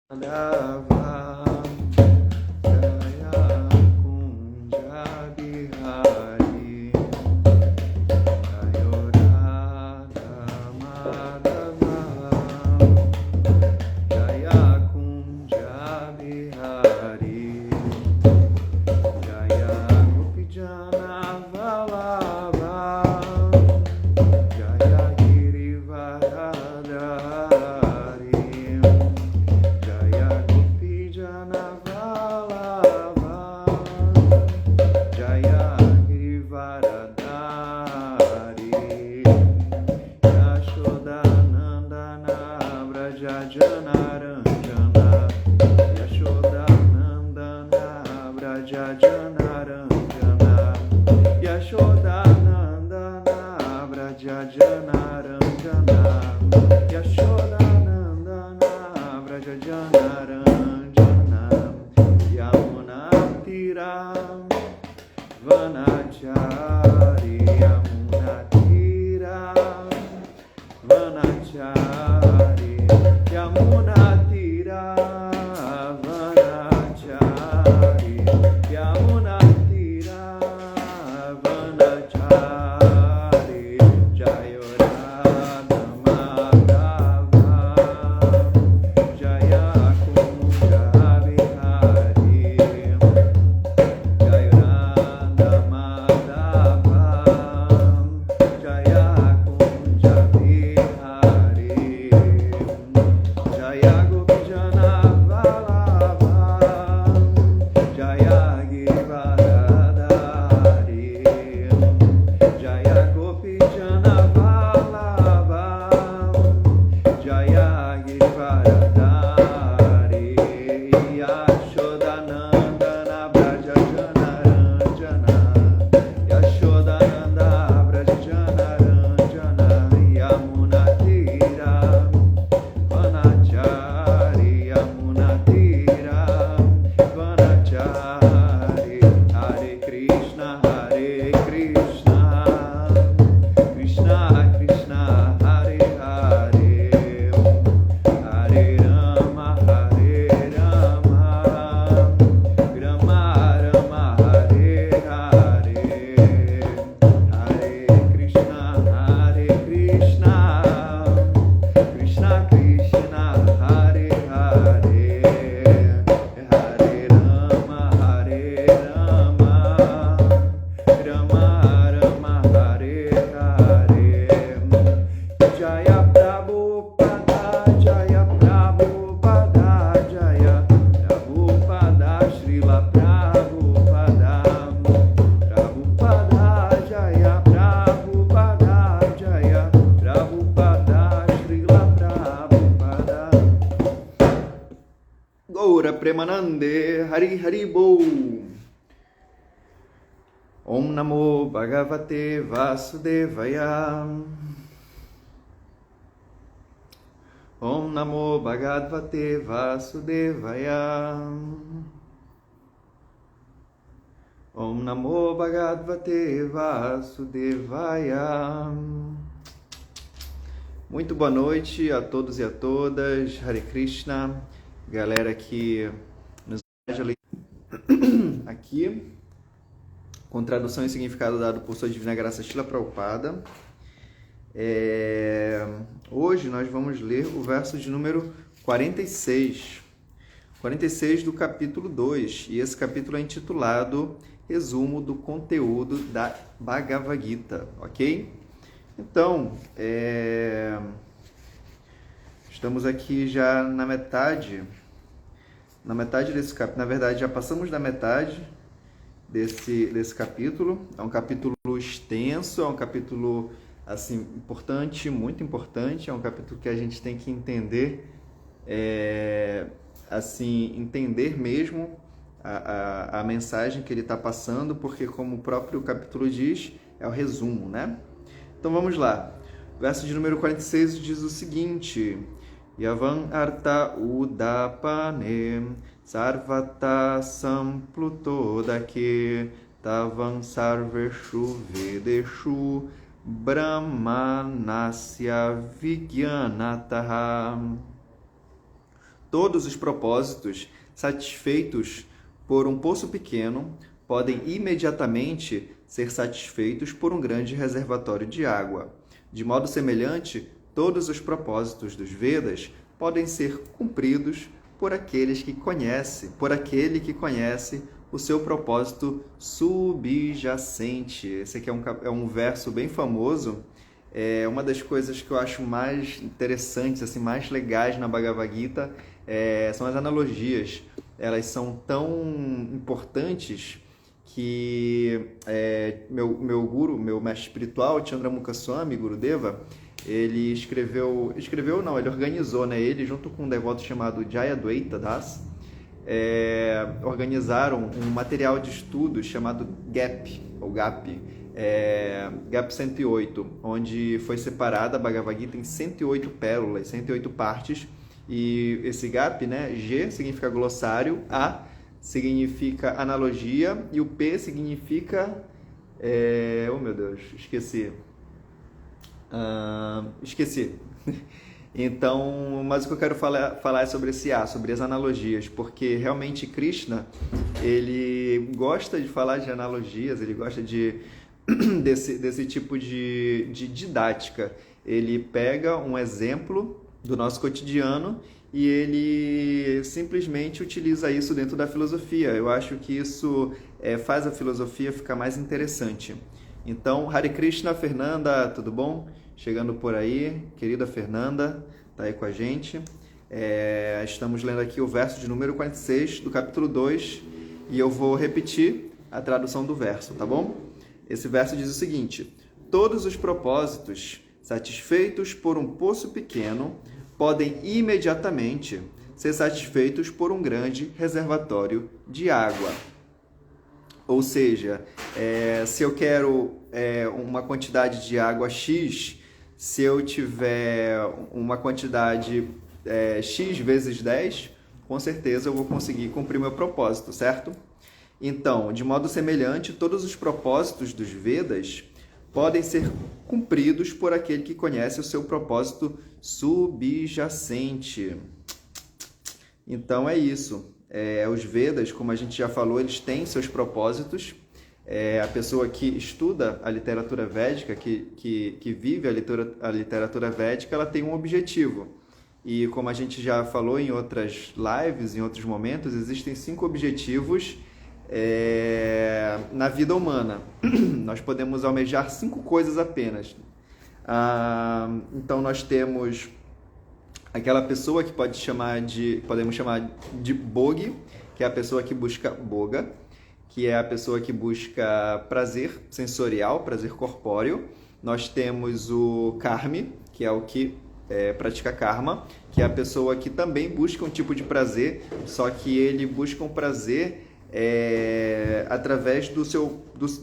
Dava Jaya Kunja Bihari Jayorada Madhava Jaya Kunja Bihari Jaya Gopijana Vallabha Jaya Girivaradhari Jaya Gopijana Vallabha Jaya Girivaradhari Yashodanandana Vraja Janaranjana Yashodanandana Vraja Janaranjana Yashodanandana Vraja Janaranjana Yashodanandana Vraja Janaranjana Yamuna Tira Vanachari Yamuna Tira Vanachari Yamuna Tira Vanachari Yamuna Tira Vanachari Jayorada Madhava Jaya Kunja Bihari Jayorada Madhava Jaya Kunja Bihari Jaya Gopijana Vallabha Jaya Girivaradhari Jaya Gopijana Vallabha Jaya Girivaradhari Yashodanandana Vraja Janaranjana Yashodananda Vraja Janaranjana Yamuna Tira Vanachari Yamuna Tira Vanachari Hare Krishna Krishna Krishna Hare Hare Hare Rama Rama Rama Hare Hare Hare Krishna Krishna Krishna Hare Hare Hare Rama Rama Rama Hare Hare Jaya Prabhupada Jaya Prabhupada Jaya Prabhupada Srila Prabhupada Prabhupada Jaya Prabhupada Jaya Prabhupada Srila Prabhupada Gaura Premanande Hari Hari Bol Om Namo Bhagavate Vasudevaya Om Namo Bhagavate Vasudevaya Om Namo Bhagavate Vasudevaya. Muito boa noite a todos e a todas. Hare Krishna. Galera que nos aqui com tradução e significado dado por Sua Divina Graça Srila Prabhupada. Hoje nós vamos ler o verso de número 46 do capítulo 2, e esse capítulo é intitulado Resumo do Conteúdo da Bhagavad Gita, ok? Então, estamos aqui já na metade desse capítulo. Na verdade, já passamos da metade desse capítulo. É um capítulo extenso, é um capítulo assim importante, muito importante. É um capítulo que a gente tem que entender, entender mesmo a mensagem que ele está passando, porque, como o próprio capítulo diz, é o resumo, né? Então vamos lá. Verso de número 46 diz o seguinte: Yavan arta udapane sarvata samplutodake tavam sarveshu vedeshu brahmanasya vigyanataha. Todos os propósitos satisfeitos por um poço pequeno podem imediatamente ser satisfeitos por um grande reservatório de água. De modo semelhante, todos os propósitos dos Vedas podem ser cumpridos por aquele que conhece o seu propósito subjacente. Esse aqui é um verso bem famoso. É uma das coisas que eu acho mais interessantes, assim, mais legais na Bhagavad Gita, são as analogias. Elas são tão importantes que meu guru, meu mestre espiritual, Chandramukha Swami, Gurudeva, ele ele organizou, né? Ele junto com um devoto chamado Jayadvaita Das, organizaram um material de estudo chamado GAP, ou GAP, GAP 108, onde foi separada a Bhagavad Gita em 108 pérolas, 108 partes, e esse GAP, né? G significa glossário, A significa analogia e o P significa... oh meu Deus, esqueci. Esqueci. Então, mas o que eu quero falar é sobre esse A, sobre as analogias, porque realmente Krishna, ele gosta de falar de analogias, ele gosta desse tipo de didática. Ele pega um exemplo do nosso cotidiano e ele simplesmente utiliza isso dentro da filosofia. Eu acho que isso faz a filosofia ficar mais interessante. Então, Hare Krishna, Fernanda, tudo bom? Chegando por aí, querida Fernanda, tá aí com a gente. Estamos lendo aqui o verso de número 46 do capítulo 2 e eu vou repetir a tradução do verso, tá bom? Esse verso diz o seguinte: todos os propósitos satisfeitos por um poço pequeno podem imediatamente ser satisfeitos por um grande reservatório de água. Ou seja, se eu quero uma quantidade de água X, se eu tiver uma quantidade X vezes 10, com certeza eu vou conseguir cumprir meu propósito, certo? Então, de modo semelhante, todos os propósitos dos Vedas podem ser cumpridos por aquele que conhece o seu propósito subjacente. Então é isso. Os Vedas, como a gente já falou, eles têm seus propósitos. A pessoa que estuda a literatura védica, que vive a literatura védica, ela tem um objetivo. E como a gente já falou em outras lives, em outros momentos, existem 5 objetivos na vida humana. Nós podemos almejar 5 coisas apenas. Então nós temos aquela pessoa que podemos chamar de Bogi, que é a pessoa que busca Boga, que é a pessoa que busca prazer sensorial, prazer corpóreo. Nós temos o Karmi, que é o que pratica karma, que é a pessoa que também busca um tipo de prazer, só que ele busca um prazer através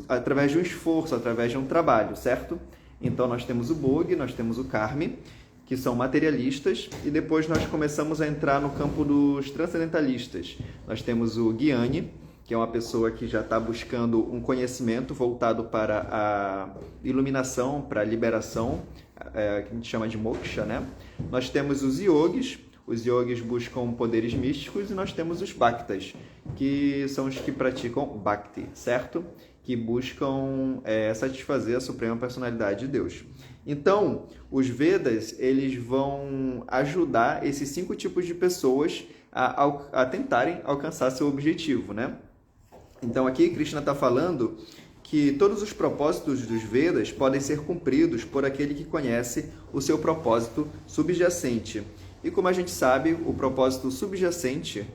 através de um esforço, através de um trabalho, certo? Então nós temos o Bogi, nós temos o Karmi, que são materialistas, e depois nós começamos a entrar no campo dos transcendentalistas. Nós temos o Gyani, que é uma pessoa que já está buscando um conhecimento voltado para a iluminação, para a liberação, que a gente chama de moksha, né? Nós temos os yogis buscam poderes místicos, e nós temos os bhaktas, que são os que praticam bhakti, certo? Que buscam satisfazer a suprema personalidade de Deus. Então, os Vedas, eles vão ajudar esses 5 tipos de pessoas a tentarem alcançar seu objetivo, né? Então, aqui Krishna está falando que todos os propósitos dos Vedas podem ser cumpridos por aquele que conhece o seu propósito subjacente. E como a gente sabe, o propósito subjacente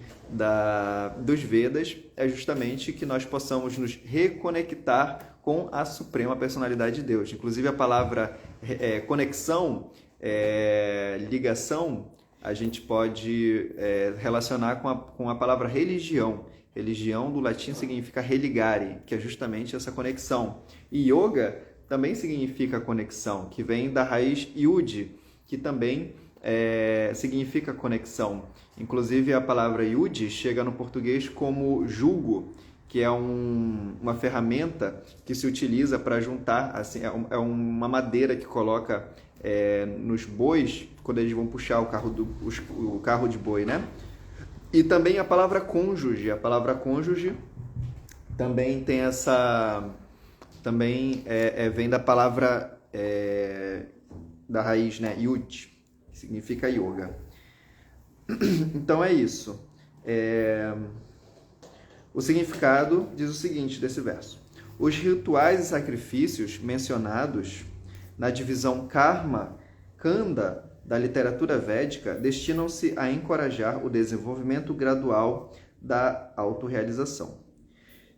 dos Vedas é justamente que nós possamos nos reconectar com a Suprema Personalidade de Deus. Inclusive a palavra conexão, ligação, a gente pode relacionar com a palavra religião. Religião do latim significa religare, que é justamente essa conexão. E yoga também significa conexão, que vem da raiz yud, que também significa conexão. Inclusive a palavra yud chega no português como jugo, que é uma ferramenta que se utiliza para juntar, assim, é uma madeira que coloca nos bois quando eles vão puxar o carro de boi, né? E também a palavra cônjuge. A palavra cônjuge também tem essa... Também vem da palavra da raiz, né? Yud, que significa yoga. Então é isso. O significado diz o seguinte desse verso. Os rituais e sacrifícios mencionados na divisão Karma Kanda da literatura védica destinam-se a encorajar o desenvolvimento gradual da autorrealização.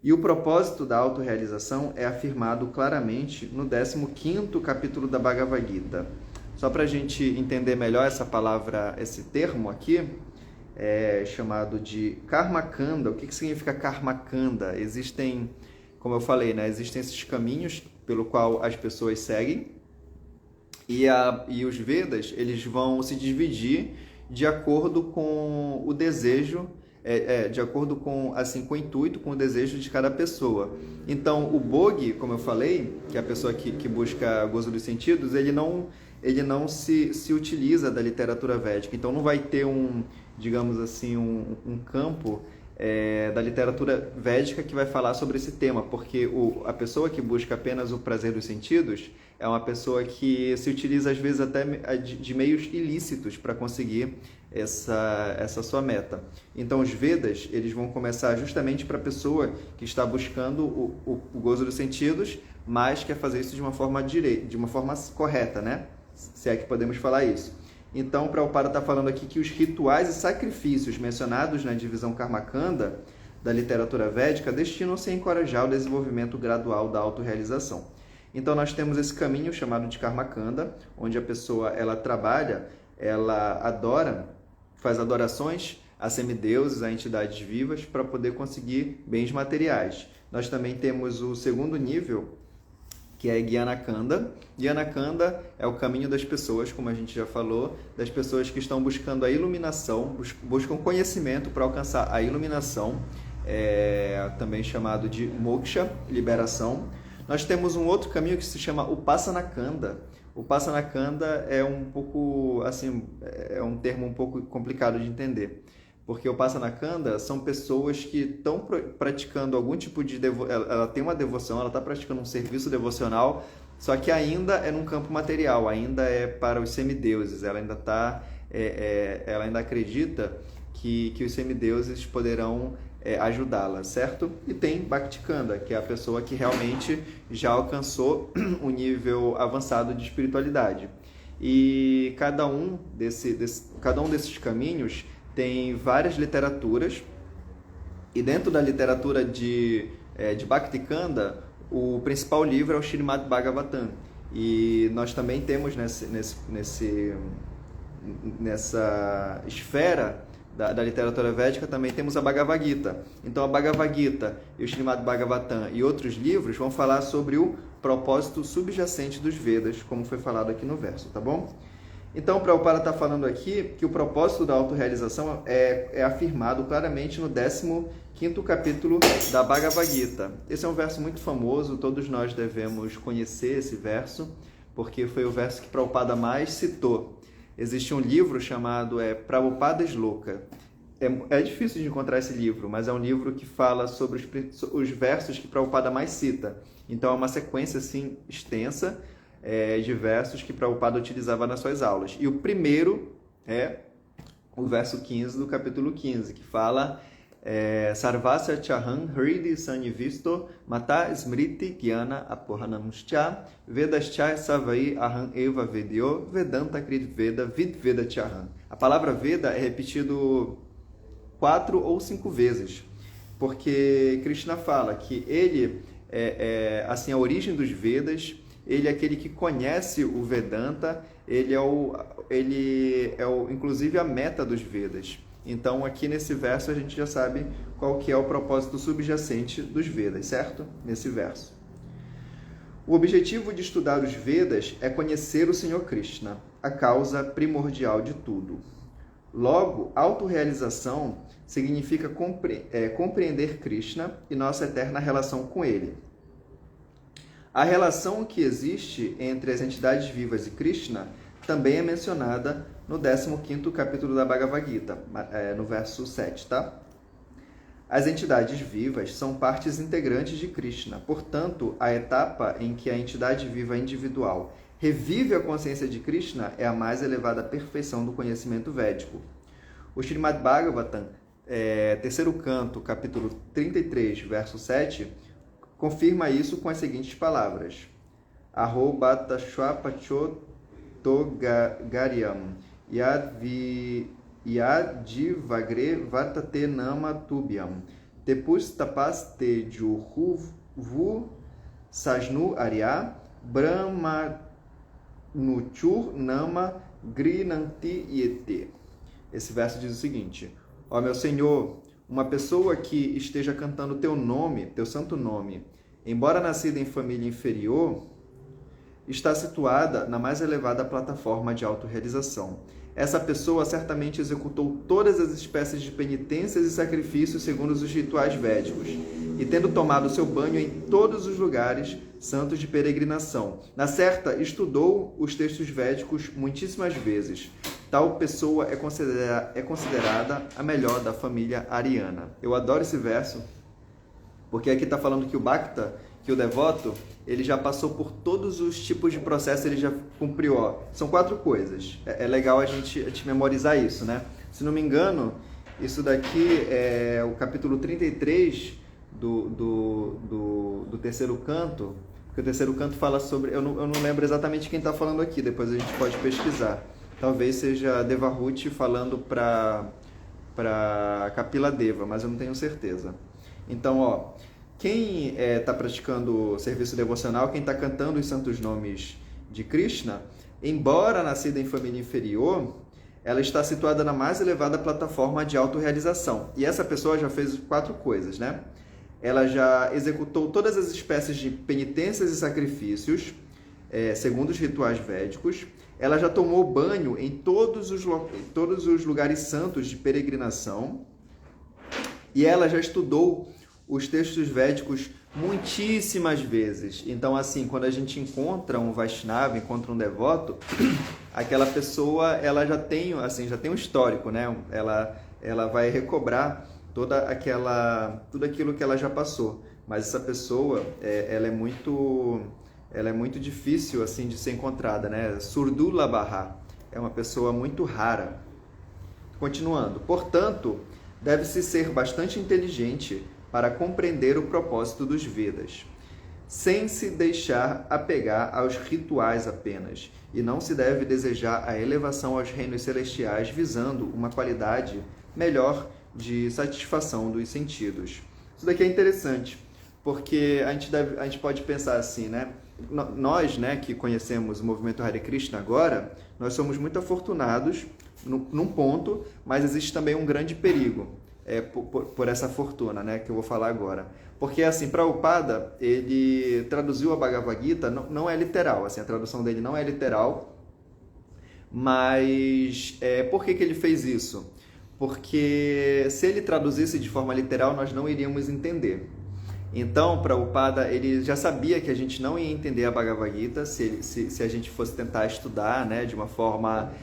E o propósito da autorrealização é afirmado claramente no 15º capítulo da Bhagavad Gita. Só para a gente entender melhor essa palavra, esse termo aqui, é chamado de Karma Kanda. O que significa Karma Kanda? Existem, como eu falei, né, existem esses caminhos pelo qual as pessoas seguem, e os Vedas, eles vão se dividir de acordo com o desejo, de acordo com, assim, com o intuito, com o desejo de cada pessoa. Então, o Bhogi, como eu falei, que é a pessoa que busca gozo dos sentidos, ele não se utiliza da literatura védica. Então, não vai ter digamos assim, um campo da literatura védica que vai falar sobre esse tema, porque a pessoa que busca apenas o prazer dos sentidos é uma pessoa que se utiliza, às vezes, até de meios ilícitos para conseguir essa sua meta. Então, os Vedas, eles vão começar justamente para a pessoa que está buscando o gozo dos sentidos, mas quer fazer isso de uma forma correta, né? Se é que podemos falar isso. Então, Prabhupada está falando aqui que os rituais e sacrifícios mencionados na divisão Karmakanda da literatura védica destinam-se a encorajar o desenvolvimento gradual da autorrealização. Então, nós temos esse caminho chamado de Karmakanda, onde a pessoa ela trabalha, ela adora, faz adorações a semideuses, a entidades vivas, para poder conseguir bens materiais. Nós também temos o segundo nível, que é Gyanakanda. Gyanakanda é o caminho das pessoas, como a gente já falou, das pessoas que estão buscando a iluminação, buscam conhecimento para alcançar a iluminação, também chamado de Moksha, liberação. Nós temos um outro caminho que se chama Upasana-kanda. Upasana-kanda é um pouco, assim, é um termo um pouco complicado de entender, porque o Upasana-kanda são pessoas que estão praticando algum tipo de ela tem uma devoção, ela está praticando um serviço devocional, só que ainda é num campo material, ainda é para os semideuses, ela ainda acredita que os semideuses poderão ajudá-la, certo? E tem Bhakti-kanda, que é a pessoa que realmente já alcançou um nível avançado de espiritualidade. E cada um desses caminhos tem várias literaturas, e dentro da literatura de Bhakti-kanda, o principal livro é o Śrīmad Bhagavatam. E nós também temos nessa esfera da literatura védica, também temos a Bhagavad Gita. Então, a Bhagavad Gita e o Śrīmad Bhagavatam e outros livros vão falar sobre o propósito subjacente dos Vedas, como foi falado aqui no verso, tá bom? Então, o Prabhupada está falando aqui que o propósito da autorrealização é afirmado claramente no 15º capítulo da Bhagavad Gita. Esse é um verso muito famoso, todos nós devemos conhecer esse verso, porque foi o verso que Prabhupada mais citou. Existe um livro chamado Prabhupada Shloka. É difícil de encontrar esse livro, mas é um livro que fala sobre os versos que Prabhupada mais cita. Então, é uma sequência assim, extensa, de versos que Prabhupada utilizava nas suas aulas. E o primeiro é o verso 15 do capítulo 15, que fala Sarvasya Chaham Hridi Sannivisto Mata Smriti Gyana Apohanamscha Vedascha Savai Aham Eva Vedyo Vedanta Krit Veda Vid Veda Chaham. A palavra Veda é repetido 4 ou 5 vezes, porque Krishna fala que ele assim, a origem dos Vedas, ele é aquele que conhece o Vedanta, ele é inclusive a meta dos Vedas. Então, aqui nesse verso, a gente já sabe qual que é o propósito subjacente dos Vedas, certo? Nesse verso. O objetivo de estudar os Vedas é conhecer o Senhor Krishna, a causa primordial de tudo. Logo, autorrealização significa compreender Krishna e nossa eterna relação com ele. A relação que existe entre as entidades vivas e Krishna também é mencionada no 15º capítulo da Bhagavad Gita, no verso 7, tá? As entidades vivas são partes integrantes de Krishna. Portanto, a etapa em que a entidade viva individual revive a consciência de Krishna é a mais elevada perfeição do conhecimento védico. O Srimad Bhagavatam, terceiro canto, capítulo 33, verso 7, confirma isso com as seguintes palavras. Aho bata shwapachotogariam yadivagre vartate nama tubyam tepus tapas te juhu sajnu arya brahmanuchur nama grinanti yete. Esse verso diz o seguinte: ó meu Senhor, uma pessoa que esteja cantando teu nome, teu santo nome, embora nascida em família inferior, está situada na mais elevada plataforma de autorrealização. Essa pessoa certamente executou todas as espécies de penitências e sacrifícios segundo os rituais védicos, e tendo tomado seu banho em todos os lugares santos de peregrinação. Na certa, estudou os textos védicos muitíssimas vezes. Tal pessoa é considerada a melhor da família ariana. Eu adoro esse verso, porque aqui está falando que o Bhakta, que o devoto, ele já passou por todos os tipos de processo, ele já cumpriu. São 4 coisas. É legal a gente memorizar isso, né? Se não me engano, isso daqui é o capítulo 33 do terceiro canto, porque o terceiro canto fala sobre... Eu não lembro exatamente quem está falando aqui, depois a gente pode pesquisar. Talvez seja Devahuti falando para Kapila Deva, mas eu não tenho certeza. Então, quem está praticando serviço devocional, quem está cantando os santos nomes de Krishna, embora nascida em família inferior, ela está situada na mais elevada plataforma de autorrealização. E essa pessoa já fez 4 coisas, né? Ela já executou todas as espécies de penitências e sacrifícios, segundo os rituais védicos. Ela já tomou banho em todos os lugares santos de peregrinação. E ela já estudou os textos védicos muitíssimas vezes. Então, assim, quando a gente encontra um Vaishnava, encontra um devoto, aquela pessoa, ela já tem um histórico, né? Ela vai recobrar tudo aquilo que ela já passou. Mas essa pessoa, ela é muito difícil, assim, de ser encontrada, né? Surdulabha é uma pessoa muito rara. Continuando. Portanto, deve-se ser bastante inteligente para compreender o propósito dos Vedas, sem se deixar apegar aos rituais apenas, e não se deve desejar a elevação aos reinos celestiais visando uma qualidade melhor de satisfação dos sentidos. Isso daqui é interessante, porque a gente pode pensar assim, né? Nós, né, que conhecemos o movimento Hare Krishna agora, nós somos muito afortunados num ponto, mas existe também um grande perigo. Por essa fortuna, né, que eu vou falar agora. Porque, assim, Prabhupada, ele traduziu a Bhagavad Gita, não é literal, assim, a tradução dele não é literal, mas por que ele fez isso? Porque se ele traduzisse de forma literal, nós não iríamos entender. Então, Prabhupada, ele já sabia que a gente não ia entender a Bhagavad Gita se a gente fosse tentar estudar, né, de uma forma,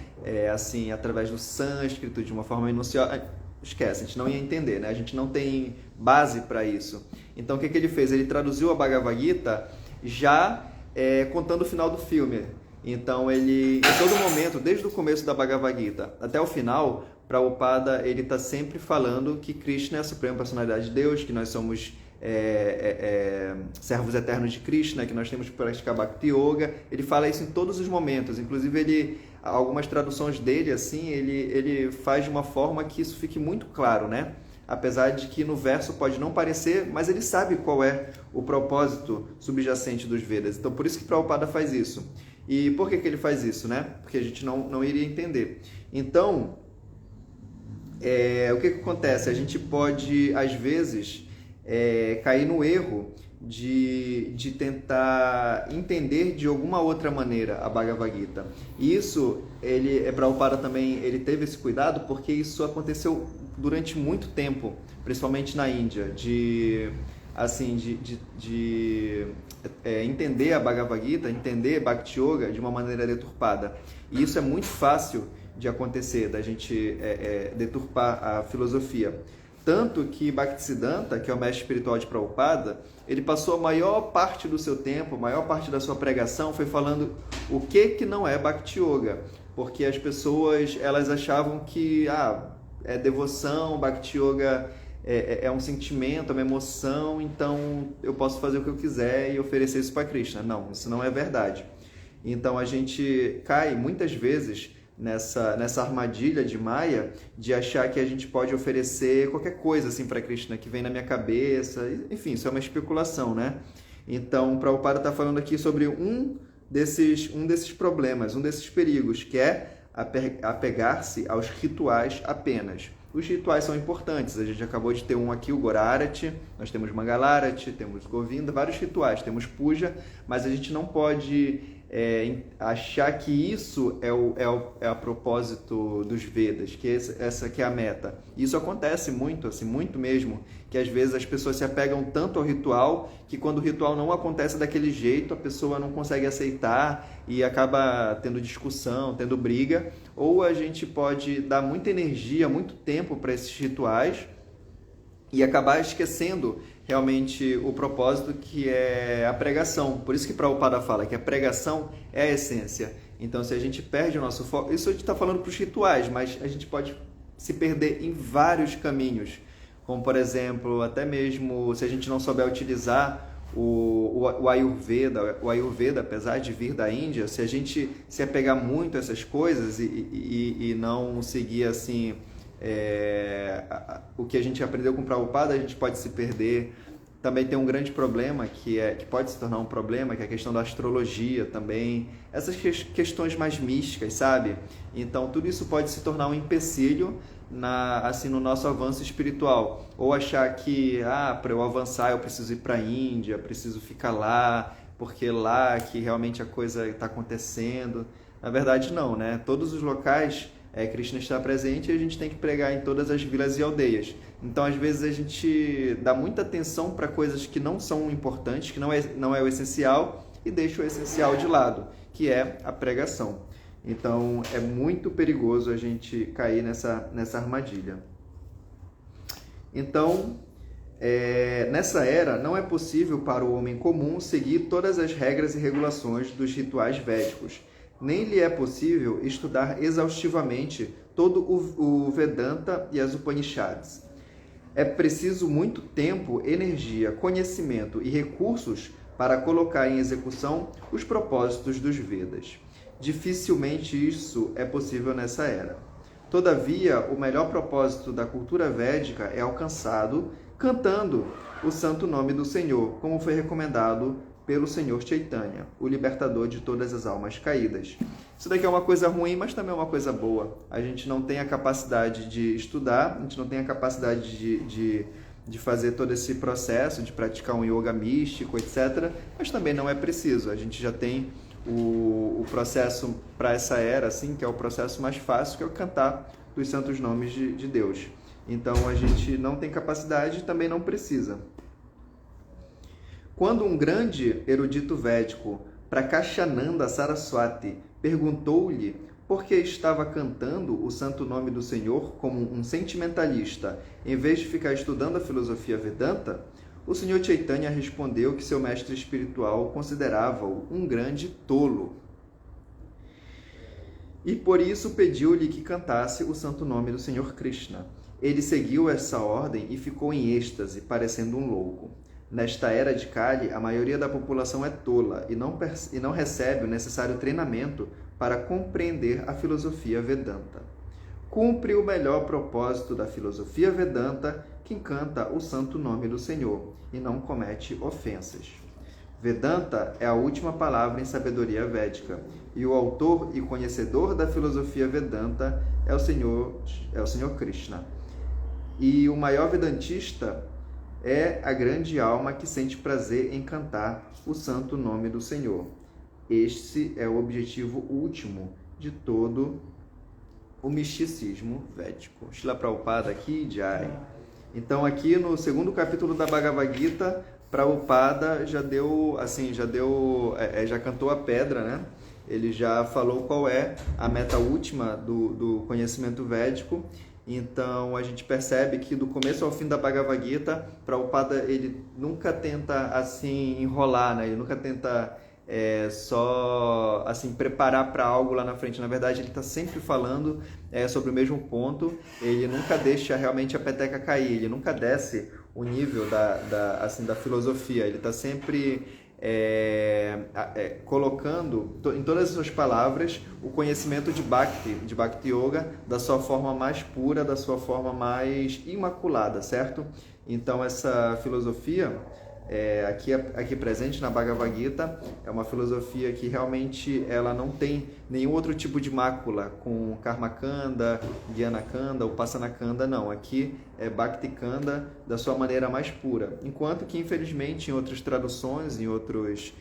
assim, através do sânscrito, de uma forma minuciosa. Esquece, a gente não ia entender, né? A gente não tem base para isso. Então, o que ele fez? Ele traduziu a Bhagavad Gita já contando o final do filme. Então, em todo momento, desde o começo da Bhagavad Gita até o final, Prabhupada, ele está sempre falando que Krishna é a suprema personalidade de Deus, que nós somos servos eternos de Krishna, que nós temos que praticar Bhakti Yoga. Ele fala isso em todos os momentos. Inclusive, algumas traduções dele, assim, ele faz de uma forma que isso fique muito claro, né? Apesar de que no verso pode não parecer, mas ele sabe qual é o propósito subjacente dos Vedas. Então, por isso que Prabhupada faz isso. E por que ele faz isso, né? Porque a gente não iria entender. Então, o que acontece? A gente pode, às vezes, cair no erro de tentar entender de alguma outra maneira a Bhagavad Gita. E isso, Prabhupada também, ele teve esse cuidado porque isso aconteceu durante muito tempo, principalmente na Índia, de assim, entender a Bhagavad Gita, entender Bhakti Yoga de uma maneira deturpada. E isso é muito fácil de acontecer, da gente deturpar a filosofia. Tanto que Bhaktisiddhanta, que é o mestre espiritual de Prabhupada, ele passou a maior parte do seu tempo, a maior parte da sua pregação foi falando o que não é Bhakti Yoga. Porque as pessoas, elas achavam que é devoção, Bhakti Yoga é um sentimento, é uma emoção, então eu posso fazer o que eu quiser e oferecer isso para Krishna. Não, isso não é verdade. Então a gente cai muitas vezes nessa armadilha de Maya, de achar que a gente pode oferecer qualquer coisa assim para Krishna que vem na minha cabeça. Enfim, isso é uma especulação, né? Então, Prabhupada está falando aqui sobre um desses problemas, um desses perigos, que é apegar-se aos rituais apenas. Os rituais são importantes, a gente acabou de ter um aqui, o Gorarati, nós temos Mangalarati, temos Govinda, vários rituais, temos Puja, mas a gente não pode achar que isso é a propósito dos Vedas, que essa que é a meta. Isso acontece muito, assim, muito mesmo, que às vezes as pessoas se apegam tanto ao ritual que quando o ritual não acontece daquele jeito, a pessoa não consegue aceitar e acaba tendo discussão, tendo briga, ou a gente pode dar muita energia, muito tempo para esses rituais e acabar esquecendo realmente o propósito, que é a pregação. Por isso que Prabhupada fala que a pregação é a essência. Então, se a gente perde o nosso foco... Isso a gente está falando para os rituais, mas a gente pode se perder em vários caminhos. Como, por exemplo, até mesmo se a gente não souber utilizar o Ayurveda. O Ayurveda, apesar de vir da Índia, se a gente se apegar muito a essas coisas e não seguir assim... o que a gente aprendeu com Prabhupada, a gente pode se perder. Também tem um grande problema que pode se tornar um problema, que é a questão da astrologia também, essas questões mais místicas, sabe? Então tudo isso pode se tornar um empecilho no nosso avanço espiritual, ou achar que para eu avançar eu preciso ir para a Índia, preciso ficar lá, porque lá que realmente a coisa está acontecendo. Na verdade não, né? Todos os locais Krishna está presente e a gente tem que pregar em todas as vilas e aldeias. Então, às vezes, a gente dá muita atenção para coisas que não são importantes, que não é o essencial, e deixa o essencial de lado, que é a pregação. Então, é muito perigoso a gente cair nessa armadilha. Então, nessa era, não é possível para o homem comum seguir todas as regras e regulações dos rituais védicos. Nem lhe é possível estudar exaustivamente todo o Vedanta e as Upanishads. É preciso muito tempo, energia, conhecimento e recursos para colocar em execução os propósitos dos Vedas. Dificilmente isso é possível nessa era. Todavia, o melhor propósito da cultura védica é alcançado cantando o santo nome do Senhor, como foi recomendado pelo Senhor Chaitanya, o libertador de todas as almas caídas. Isso daqui é uma coisa ruim, mas também é uma coisa boa. A gente não tem a capacidade de estudar, a gente não tem a capacidade de fazer todo esse processo, de praticar um yoga místico, etc. Mas também não é preciso. A gente já tem o processo para essa era, assim, que é o processo mais fácil, que é o cantar dos santos nomes de Deus. Então, a gente não tem capacidade e também não precisa. Quando um grande erudito védico, Prakashananda Saraswati, perguntou-lhe por que estava cantando o santo nome do Senhor como um sentimentalista, em vez de ficar estudando a filosofia Vedanta, o Senhor Chaitanya respondeu que seu mestre espiritual considerava-o um grande tolo. E por isso pediu-lhe que cantasse o santo nome do Senhor Krishna. Ele seguiu essa ordem e ficou em êxtase, parecendo um louco. Nesta era de Kali, a maioria da população é tola e não recebe o necessário treinamento para compreender a filosofia Vedanta. Cumpre o melhor propósito da filosofia Vedanta quem canta o santo nome do Senhor e não comete ofensas. Vedanta é a última palavra em sabedoria védica, e o autor e conhecedor da filosofia Vedanta é o Senhor Krishna. E o maior vedantista é a grande alma que sente prazer em cantar o santo nome do Senhor. Este é o objetivo último de todo o misticismo védico. Srila Prabhupada aqui, Jai. Então aqui no segundo capítulo da Bhagavad Gita, Prabhupada já cantou a pedra, né? Ele já falou qual é a meta última do conhecimento védico. Então a gente percebe que do começo ao fim da Bhagavad Gita, Prabhupada ele nunca tenta assim enrolar, né? Ele nunca tenta só assim preparar para algo lá na frente. Na verdade, ele está sempre falando sobre o mesmo ponto. Ele nunca deixa realmente a peteca cair. Ele nunca desce o nível da filosofia. Ele está sempre colocando em todas as suas palavras o conhecimento de Bhakti Yoga, da sua forma mais pura, da sua forma mais imaculada, certo? Então essa filosofia aqui presente na Bhagavad Gita é uma filosofia que realmente ela não tem nenhum outro tipo de mácula com Karmakanda, Gyanakanda, Upasanakanda, não. Aqui é Bhakti Kanda da sua maneira mais pura. Enquanto que, infelizmente, em outras traduções, em outros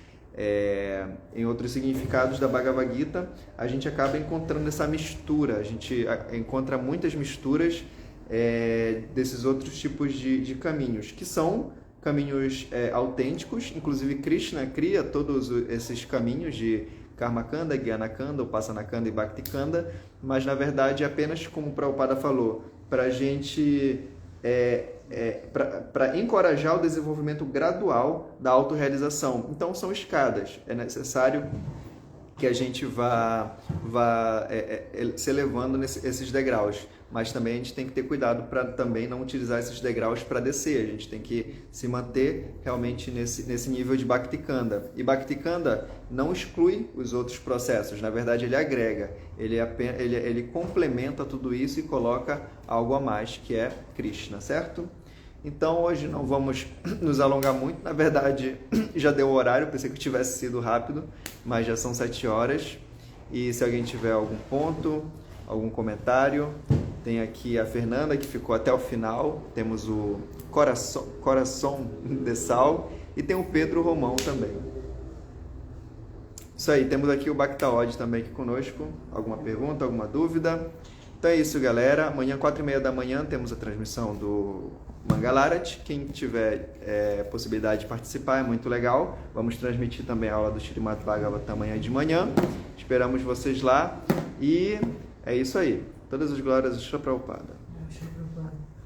significados da Bhagavad Gita, a gente acaba encontrando essa mistura, a gente encontra muitas misturas desses outros tipos de caminhos, que são caminhos autênticos. Inclusive Krishna cria todos esses caminhos de Karmakanda, Gyanakanda, Upasanakanda e Bhaktikanda, mas na verdade apenas, como o Prabhupada falou, para a gente para encorajar o desenvolvimento gradual da autorrealização. Então são escadas, é necessário que a gente vá se elevando esses degraus, mas também a gente tem que ter cuidado para também não utilizar esses degraus para descer. A gente tem que se manter realmente nesse nível de Bhaktikanda. E Bhaktikanda não exclui os outros processos, na verdade ele agrega, ele complementa tudo isso e coloca algo a mais, que é Krishna, certo? Então hoje não vamos nos alongar muito, na verdade já deu o horário, pensei que tivesse sido rápido, mas já são 7 horas. E se alguém tiver algum ponto, algum comentário, tem aqui a Fernanda que ficou até o final, temos o Coração de Sal e tem o Pedro Romão também. Isso aí, temos aqui o Bhaktaod também aqui conosco. Alguma pergunta, alguma dúvida? Então é isso, galera. Amanhã, 4h30 da manhã, temos a transmissão do Mangalarati. Quem tiver possibilidade de participar é muito legal. Vamos transmitir também a aula do Śrīmad Bhagavatam amanhã de manhã. Esperamos vocês lá. E é isso aí. Todas as glórias do Shri Prabhupada.